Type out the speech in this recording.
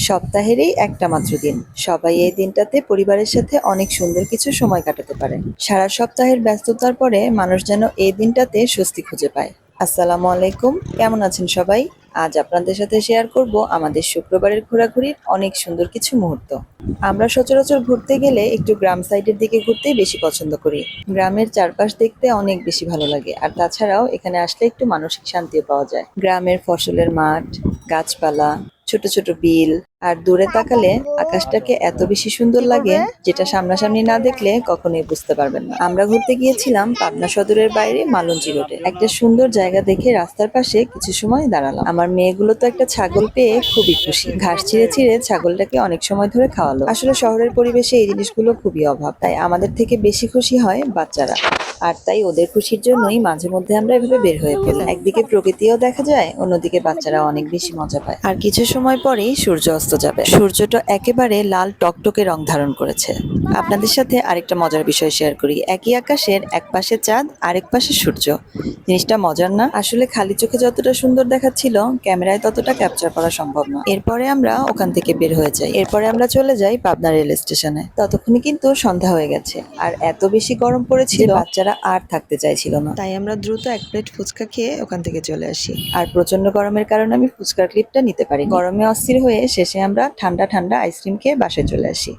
সপ্তাহেরই একটা মাত্র দিন। সবাই এই দিনটাতে পরিবারের সাথে অনেক সুন্দর কিছু সময় কাটাতে পারে। সারা সপ্তাহের ব্যস্ততার পরে মানুষ যেন এই দিনটাতে স্বস্তি খুঁজে পায়। আসসালামু আলাইকুম, কেমন আছেন সবাই? আজ আপনাদের সাথে শেয়ার করব আমাদের শুক্রবারের ঘোরাঘুরির অনেক সুন্দর কিছু মুহূর্ত। আমরা সচরাচর ঘুরতে গেলে একটু গ্রাম সাইডের দিকে ঘুরতেই বেশি পছন্দ করি। গ্রামের চারপাশ দেখতে অনেক বেশি ভালো লাগে, আর তাছাড়াও এখানে আসলে একটু মানসিক শান্তিও পাওয়া যায়। গ্রামের ফসলের মাঠ, গাছপালা, ছোট ছোট বিল, আর দূরে তাকালে আকাশটাকে এত বেশি সুন্দর লাগে যেটা সামনাসামনি না দেখলে কখনোই বুঝতে পারবেন না। আমরা ঘুরতে গিয়েছিলাম পাবনা সদরের বাইরে মালঞ্চি রোডে। একটা সুন্দর জায়গা দেখে রাস্তার পাশে কিছু সময় দাঁড়ালাম। আমার মেয়েগুলো তো একটা ছাগল পেয়ে খুবই খুশি। ঘাস ছিঁড়ে ছিঁড়ে ছাগলটাকে অনেক সময় ধরে খাওয়ালো। আসলে শহরের পরিবেশে এই জিনিসগুলো খুবই অভাব, তাই আমাদের থেকে বেশি খুশি হয় বাচ্চারা। আর তাই ওদের খুশির জন্যই মাঝে মধ্যে আমরা এভাবে বের হয়ে পড়ি। একদিকে প্রকৃতিও দেখা যায়, অন্যদিকে বাচ্চারা অনেক বেশি মজা পায়। আর কিছু সময় পরেই সূর্য অস্ত যাবে। সূর্যটা একেবারে লাল টকটকে রং ধারণ করেছে। আপনাদের সাথে আরেকটা মজার বিষয় শেয়ার করি। একই আকাশের এক পাশে চাঁদ, আরেক পাশে সূর্য। জিনিসটা মজার না? আসলে খালি চোখে যতটা সুন্দর দেখাচ্ছিল, ক্যামেরায় ততটা ক্যাপচার করা সম্ভব না। এরপরে আমরা ওখান থেকে বের হয়ে যাই। এরপরে আমরা চলে যাই পাবনা রেল স্টেশনে। ততক্ষণে কিন্তু সন্ধ্যা হয়ে গেছে, আর এত বেশি গরম পড়েছিল বাচ্চারা আর থাকতে চাইছিল না। তাই আমরা দ্রুত এক প্লেট ফুচকা খেয়ে ওখান থেকে চলে আসি। আর প্রচন্ড গরমের কারণে আমি ফুচকার ক্লিপটা নিতে পারি। গরমে অস্থির হয়ে শেষে আমরা ঠান্ডা ঠান্ডা আইসক্রিম খেয়ে বাসায় চলে আসি।